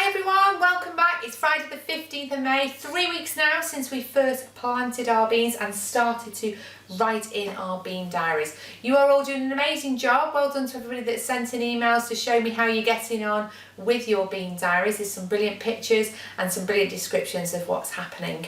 Hi everyone, welcome back. It's Friday the 15th of May, 3 weeks now since we first planted our beans and started to write in our bean diaries. You are all doing an amazing job. Well done to everybody that sent in emails to show me how you're getting on with your bean diaries. There's some brilliant pictures and some brilliant descriptions of what's happening.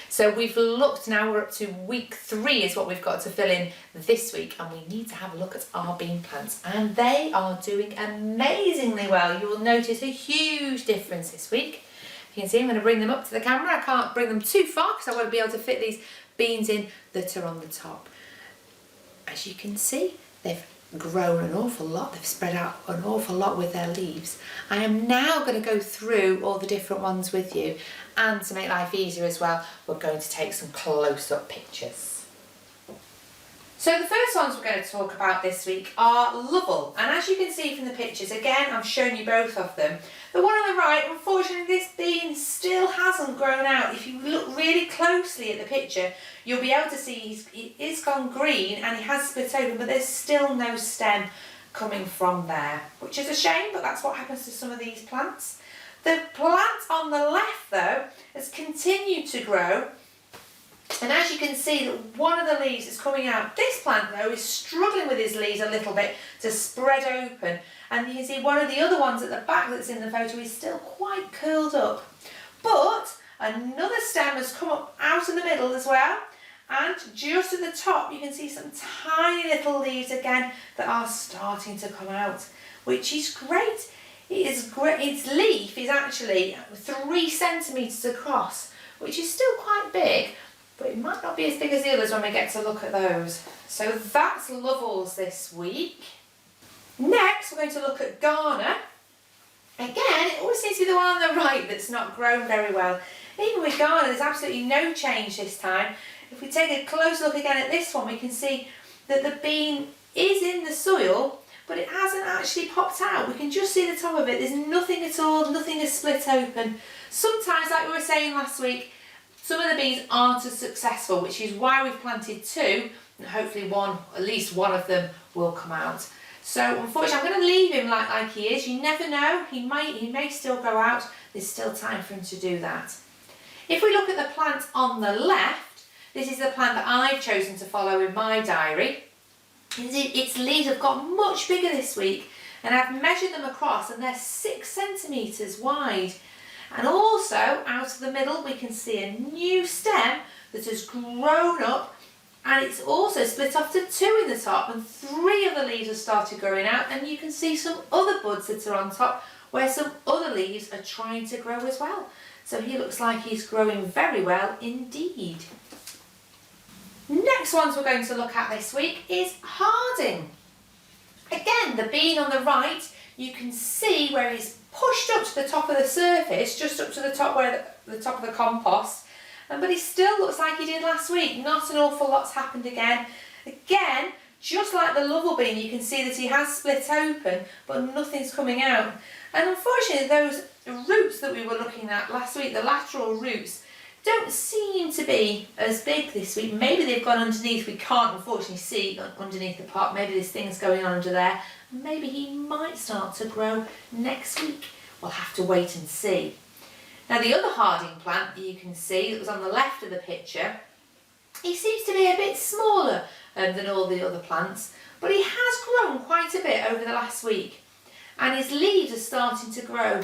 So we've looked now, we're up to week 3 is what we've got to fill in this week, and we need to have a look at our bean plants, and they are doing amazingly well. You will notice a huge difference this week. You can see I'm going to bring them up to the camera. I can't bring them too far because I won't be able to fit these beans in that are on the top. As you can see, they've grown an awful lot. They've spread out an awful lot with their leaves. I am now going to go through all the different ones with you, and to make life easier as well, we're going to take some close-up pictures. So the first ones we're going to talk about this week are Lovell, and as you can see from the pictures, again I've shown you both of them. The one on the right, unfortunately this bean still hasn't grown out. If you look really closely at the picture, you'll be able to see he is gone green and he has split open, but there's still no stem coming from there, which is a shame, but that's what happens to some of these plants. The plant on the left though has continued to grow, and as you can see that one of the leaves is coming out. This plant though is struggling with his leaves a little bit to spread open, and you can see one of the other ones at the back that's in the photo is still quite curled up. But another stem has come up out of the middle as well, and just at the top you can see some tiny little leaves again that are starting to come out, which is great. It is great. Its leaf is actually 3 centimetres across, which is still quite big, but it might not be as big as the others when we get to look at those. So that's Lovell's this week. Next we're going to look at Garner. Again, it always seems to be the one on the right that's not grown very well. Even with Garner there's absolutely no change this time. If we take a close look again at this one, we can see that the bean is in the soil, but it hasn't actually popped out. We can just see the top of it. There's nothing at all, nothing is split open. Sometimes, like we were saying last week, some of the beans aren't as successful, which is why we've planted 2, and hopefully at least one of them will come out. So unfortunately I'm going to leave him like he is. You never know, he may still grow out. There's still time for him to do that. If we look at the plant on the left, this is the plant that I've chosen to follow in my diary. Its leaves have got much bigger this week, and I've measured them across and they're 6 centimetres wide. And also out of the middle we can see a new stem that has grown up, and it's also split off to 2 in the top, and 3 of the leaves have started growing out, and you can see some other buds that are on top where some other leaves are trying to grow as well. So he looks like he's growing very well indeed. Next ones we're going to look at this week is Harding. Again, the bean on the right, you can see where he's pushed up to the top of the surface, just up to the top where the top of the compost, but he still looks like he did last week. Not an awful lot's happened again. Again, just like the Lovell bean, you can see that he has split open, but nothing's coming out. And unfortunately, those roots that we were looking at last week, the lateral roots, don't seem to be as big this week. Maybe they've gone underneath. We can't unfortunately see underneath the pot. Maybe there's things going on under there. Maybe he might start to grow next week. We'll have to wait and see. Now the other Harding plant that you can see that was on the left of the picture, he seems to be a bit smaller than all the other plants, but he has grown quite a bit over the last week, and his leaves are starting to grow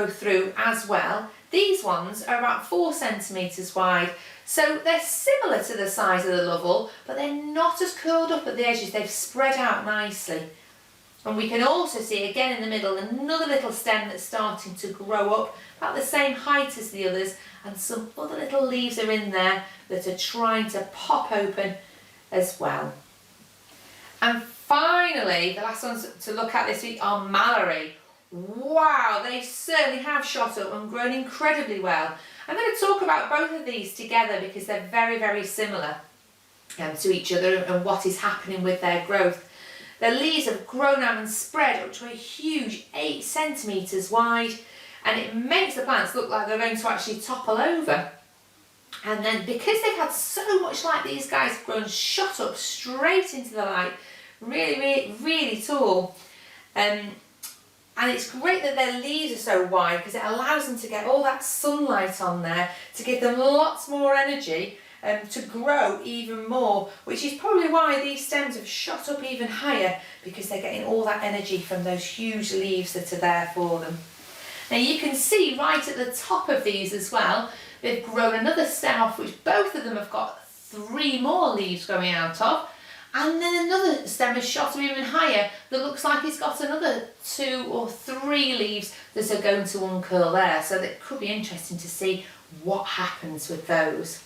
through as well. These ones are about 4 centimetres wide, so they're similar to the size of the Lovell, but they're not as curled up at the edges. They've spread out nicely. And we can also see again in the middle another little stem that's starting to grow up about the same height as the others, and some other little leaves are in there that are trying to pop open as well. And finally, the last ones to look at this week are Mallory. Wow, they certainly have shot up and grown incredibly well. I'm going to talk about both of these together because they're very, very similar to each other and what is happening with their growth. Their leaves have grown out and spread up to a huge 8 centimetres wide, and it makes the plants look like they're going to actually topple over. And then because they've had so much light, these guys have grown shot up straight into the light, really, really, really tall. And it's great that their leaves are so wide because it allows them to get all that sunlight on there to give them lots more energy to grow even more, which is probably why these stems have shot up even higher, because they're getting all that energy from those huge leaves that are there for them. Now you can see right at the top of these as well, they've grown another stem off which both of them have got 3 more leaves growing out of. And then another stem is shot up even higher that looks like it's got another 2 or 3 leaves that are going to uncurl there. So it could be interesting to see what happens with those.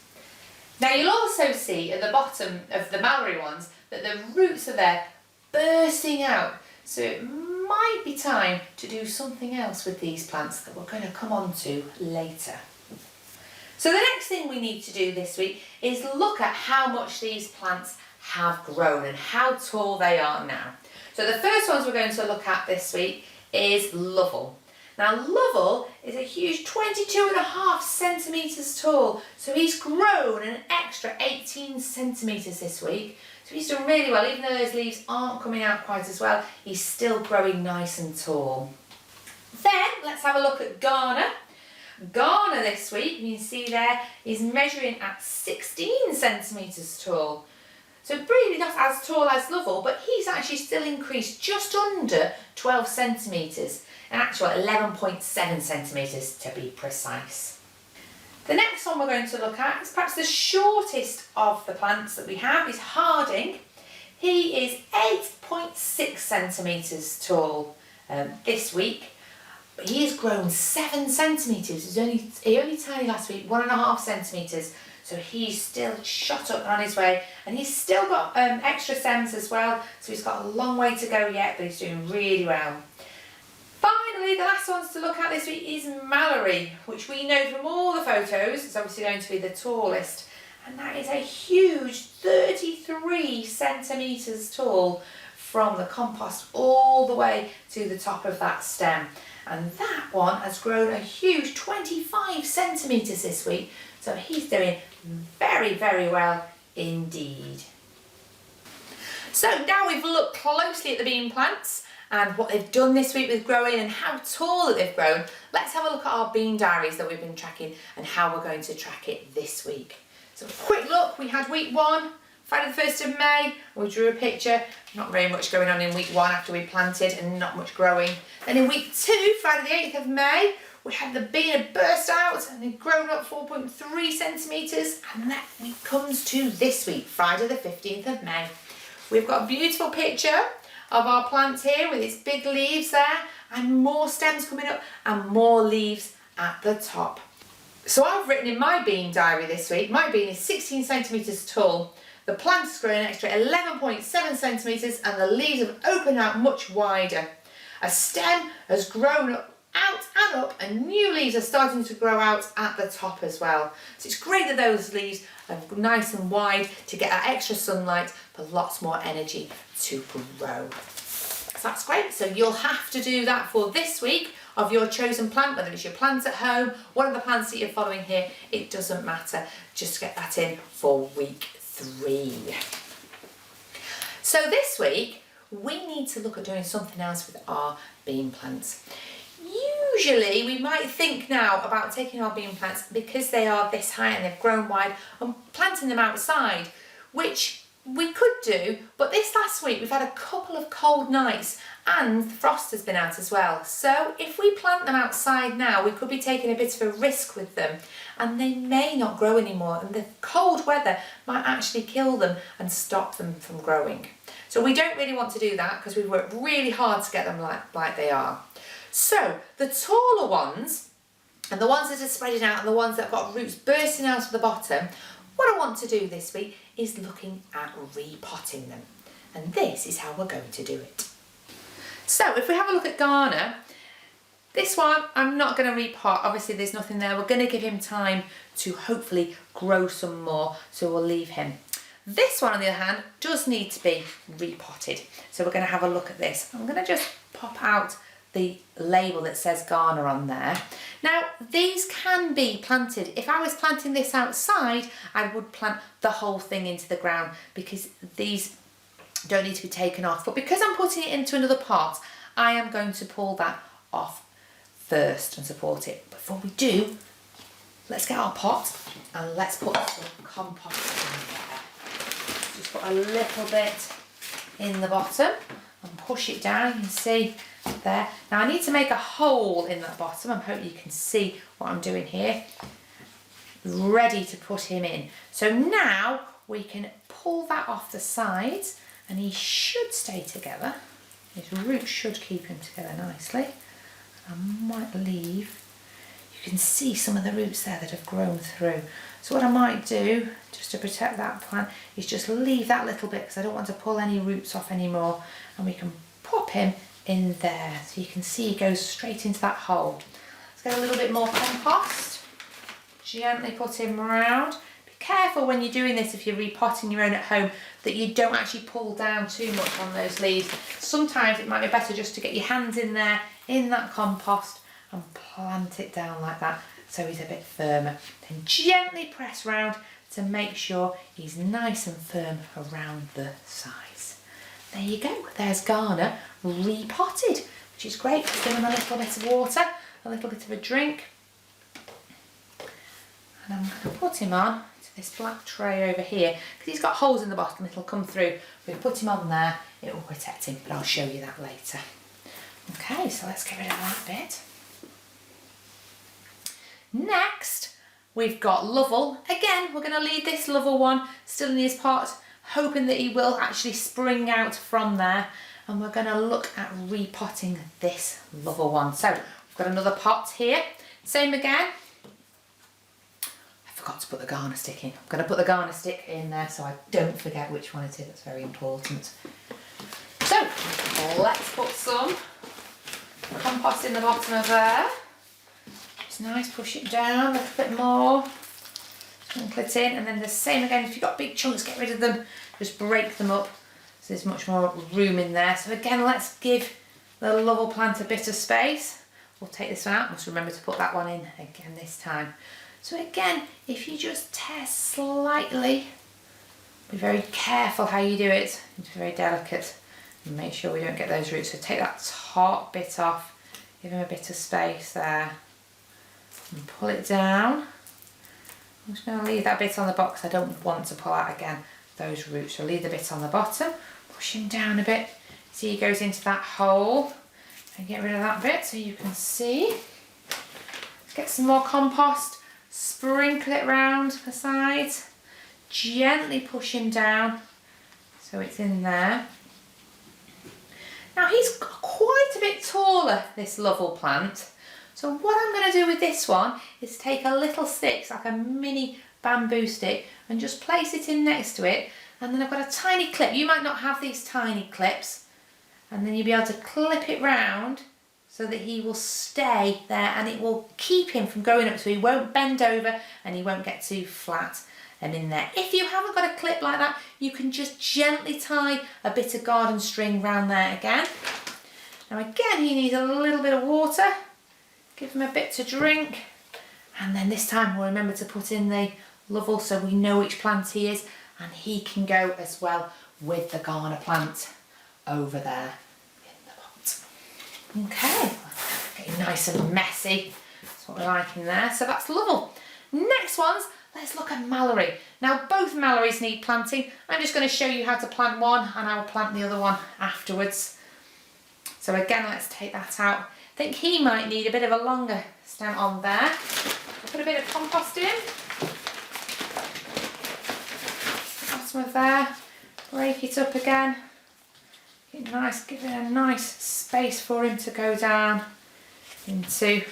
Now you'll also see at the bottom of the Mallory ones that the roots are there bursting out. So it might be time to do something else with these plants that we're going to come on to later. So the next thing we need to do this week is look at how much these plants have grown and how tall they are now. So the first ones we're going to look at this week is Lovell. Now Lovell is a huge 22.5 centimetres tall, so he's grown an extra 18 centimetres this week. So he's done really well, even though those leaves aren't coming out quite as well, he's still growing nice and tall. Then let's have a look at Garner. Garner this week, you can see there, is measuring at 16 centimetres tall. So really not as tall as Lovell, but he's actually still increased just under 12 centimetres, and actually 11.7 centimetres to be precise. The next one we're going to look at is perhaps the shortest of the plants that we have, is Harding. He is 8.6 centimetres tall this week, but he has grown 7 centimetres. He only tiny last week, 1.5 centimetres. So he's still shot up on his way, and he's still got extra stems as well, so he's got a long way to go yet, but he's doing really well. Finally, the last ones to look at this week is Mallory, which we know from all the photos is obviously going to be the tallest, and that is a huge 33 centimetres tall from the compost all the way to the top of that stem. And that one has grown a huge 25 centimetres this week, so he's doing very, very well indeed. So now we've looked closely at the bean plants and what they've done this week with growing and how tall that they've grown, let's have a look at our bean diaries that we've been tracking and how we're going to track it this week. So quick look, we had week 1, Friday the 1st of May, we drew a picture, not very much going on in week 1 after we planted and not much growing. Then in week 2, Friday the 8th of May, we had the bean had burst out and had grown up 4.3 centimetres, and that week comes to this week, Friday the 15th of May. We've got a beautiful picture of our plant here with its big leaves there and more stems coming up and more leaves at the top. So I've written in my bean diary this week, my bean is 16 centimetres tall. The plant has grown an extra 11.7 centimetres and the leaves have opened out much wider. A stem has grown out and up and new leaves are starting to grow out at the top as well. So it's great that those leaves are nice and wide to get that extra sunlight for lots more energy to grow. So that's great. So you'll have to do that for this week of your chosen plant, whether it's your plants at home, one of the plants that you're following here, it doesn't matter. Just get that in for week 3. So this week, we need to look at doing something else with our bean plants. Usually we might think now about taking our bean plants because they are this high and they've grown wide and planting them outside, which we could do, but this last week we've had a couple of cold nights and the frost has been out as well. So if we plant them outside now, we could be taking a bit of a risk with them and they may not grow anymore, and the cold weather might actually kill them and stop them from growing. So we don't really want to do that because we've worked really hard to get them like they are. So the taller ones and the ones that are spreading out and the ones that have got roots bursting out of the bottom, what I want to do this week is looking at repotting them. And this is how we're going to do it. So if we have a look at Garner, this one I'm not going to repot, obviously there's nothing there. We're going to give him time to hopefully grow some more, so we'll leave him. This one on the other hand does need to be repotted. So we're going to have a look at this. I'm going to just pop out the label that says Garner on there. Now these can be planted. If I was planting this outside, I would plant the whole thing into the ground because these don't need to be taken off. But because I'm putting it into another pot, I am going to pull that off first and support it. Before we do, let's get our pot and let's put some compost in there. Just put a little bit in the bottom and push it down. You can see there. Now I need to make a hole in that bottom. I hope you can see what I'm doing here. Ready to put him in. So now we can pull that off the sides and he should stay together. His roots should keep him together nicely. I might leave, you can see some of the roots there that have grown through. So what I might do, just to protect that plant, is just leave that little bit because I don't want to pull any roots off anymore. And we can pop him in there. So you can see he goes straight into that hole. Let's get a little bit more compost. Gently put him around. Be careful when you're doing this, if you're repotting your own at home, that you don't actually pull down too much on those leaves. Sometimes it might be better just to get your hands in there, in that compost, and plant it down like that so he's a bit firmer. Then gently press round to make sure he's nice and firm around the sides. There you go, there's Ghana repotted, which is great. Just give him a little bit of water, a little bit of a drink. And I'm going to put him on to this black tray over here because he's got holes in the bottom, it'll come through. We put him on there, it will protect him, but I'll show you that later. Okay, so let's get rid of that bit. Next, we've got Lovell. Again, we're going to leave this Lovell one still in his pot, hoping that he will actually spring out from there. And we're going to look at repotting this Lovell one. So, we've got another pot here. Same again. I forgot to put the garner stick in. I'm going to put the garner stick in there so I don't forget which one it is. That's very important. So, let's put some compost in the bottom of there. It's nice, push it down a little bit more. Sprinkle it in, and then the same again. If you've got big chunks, get rid of them. Just break them up so there's much more room in there. So again, let's give the Lovell plant a bit of space. We'll take this one out. Must remember to put that one in again this time. So again, if you just tear slightly, be very careful how you do it. It's very delicate. And make sure we don't get those roots. So take that top bit off. Give him a bit of space there. And pull it down. I'm just going to leave that bit on the box. I don't want to pull out again those roots. So leave the bit on the bottom. Push him down a bit. See he goes into that hole. And get rid of that bit so you can see. Let's get some more compost. Sprinkle it round the sides. Gently push him down so it's in there. Now he's quite a bit taller, this Lovell plant. So what I'm going to do with this one is take a little stick, like a mini bamboo stick, and just place it in next to it. And then I've got a tiny clip. You might not have these tiny clips. And then you'll be able to clip it round so that he will stay there and it will keep him from going up, so he won't bend over and he won't get too flat and in there. If you haven't got a clip like that, you can just gently tie a bit of garden string round there again. Now again, he needs a little bit of water. Give him a bit to drink. And then this time we'll remember to put in the Lovell so we know which plant he is, and he can go as well with the Ghana plant over there in the pot. Okay, getting nice and messy. That's what we like in there. So that's Lovell. Next ones, let's look at Mallory. Now both Mallorys need planting. I'm just going to show you how to plant one and I will plant the other one afterwards. So again, let's take that out. I think he might need a bit of a longer stem on there. I'll put a bit of compost in. Bottom of there. Break it up again. Get nice, give it a nice space for him to go down into.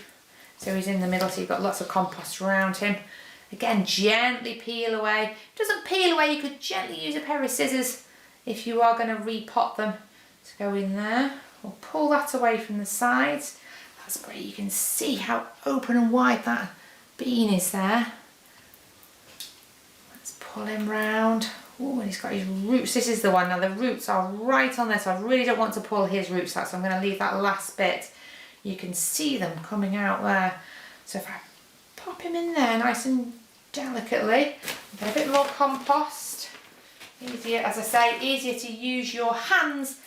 So he's in the middle, so you've got lots of compost around him. Again, gently peel away. If it doesn't peel away, you could gently use a pair of scissors if you are going to repot them to go in there. We'll pull that away from the sides. That's great. You can see how open and wide that bean is there. Let's pull him round. Oh, and he's got his roots. This is the one. Now the roots are right on there, so I really don't want to pull his roots out, so I'm going to leave that last bit. You can see them coming out there. So if I pop him in there nice and delicately, get a bit more compost. Easier, as I say, easier to use your hands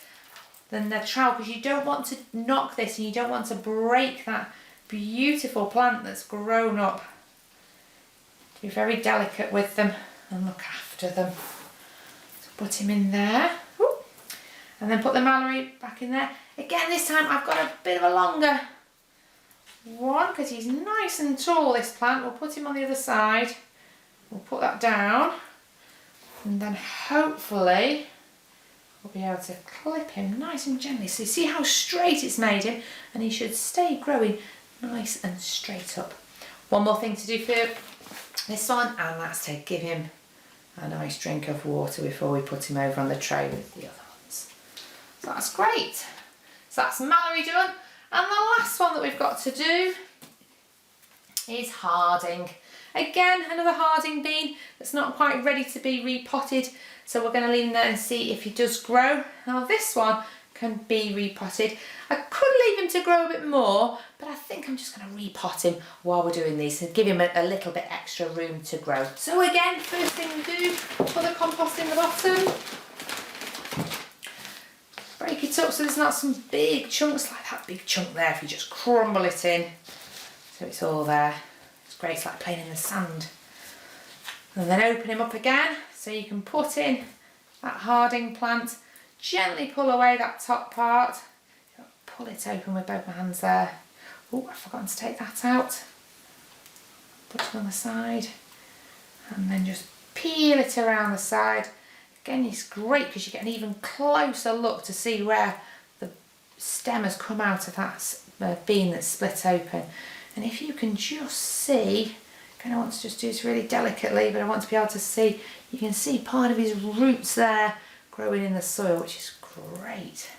than the trowel, because you don't want to knock this and you don't want to break that beautiful plant that's grown up. Be very delicate with them and look after them. So put him in there. Ooh. And then put the mallory back in there. Again, this time I've got a bit of a longer one because he's nice and tall, this plant. We'll put him on the other side. We'll put that down. And then hopefully we'll be able to clip him nice and gently. So you see how straight it's made him, and he should stay growing nice and straight up. One more thing to do for this one, and that's to give him a nice drink of water before we put him over on the tray with the other ones. So that's great. So that's mallory done. And the last one that we've got to do is harding. Again, another harding bean that's not quite ready to be repotted. So we're going to leave him there and see if he does grow. Now this one can be repotted. I could leave him to grow a bit more, but I think I'm just going to repot him while we're doing these and give him a little bit extra room to grow. So again, first thing we do, put the compost in the bottom. Break it up so there's not some big chunks like that big chunk there if you just crumble it in. So it's all there. It's great, it's like playing in the sand. And then open him up again so you can put in that harding plant. Gently pull away that top part. Pull it open with both my hands there. Oh, I've forgotten to take that out. Put it on the side. And then just peel it around the side. Again, it's great because you get an even closer look to see where the stem has come out of that bean that's split open. And if you can just see, again, I want to just do this really delicately, but I want to be able to see, you can see part of his roots there growing in the soil, which is great.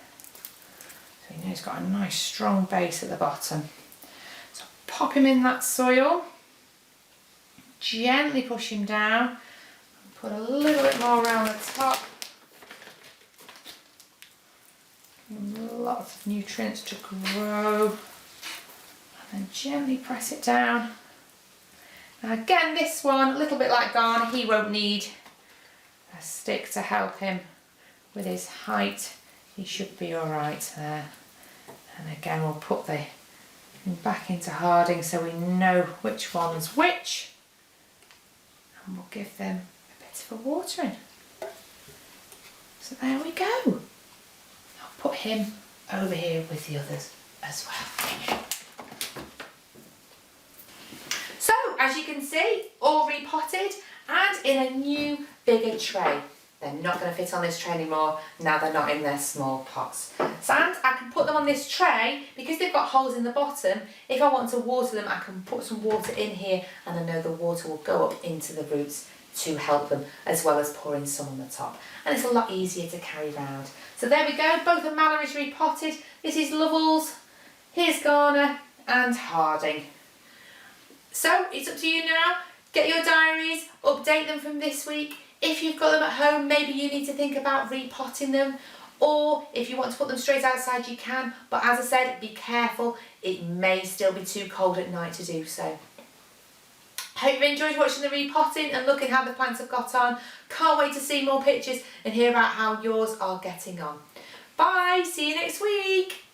So you know he's got a nice strong base at the bottom. So pop him in that soil, gently push him down, and put a little bit more around the top. Lots of nutrients to grow. And then gently press it down. Now again, this one, a little bit like Ghana, he won't need a stick to help him with his height. He should be all right there. And again, we'll put the back into harding so we know which one's which. And we'll give them a bit of a watering. So there we go. I'll put him over here with the others as well. So, as you can see, all repotted and in a new, bigger tray. They're not going to fit on this tray anymore, now they're not in their small pots. So, and I can put them on this tray, because they've got holes in the bottom, if I want to water them, I can put some water in here and I know the water will go up into the roots to help them, as well as pouring some on the top. And it's a lot easier to carry around. So there we go, both the mallories repotted. This is Lovells, here's Ghana and Harding. So it's up to you now. Get your diaries, update them from this week. If you've got them at home, maybe you need to think about repotting them, or if you want to put them straight outside, you can. But as I said, be careful. It may still be too cold at night to do so. Hope you've enjoyed watching the repotting and looking how the plants have got on. Can't wait to see more pictures and hear about how yours are getting on. Bye, see you next week.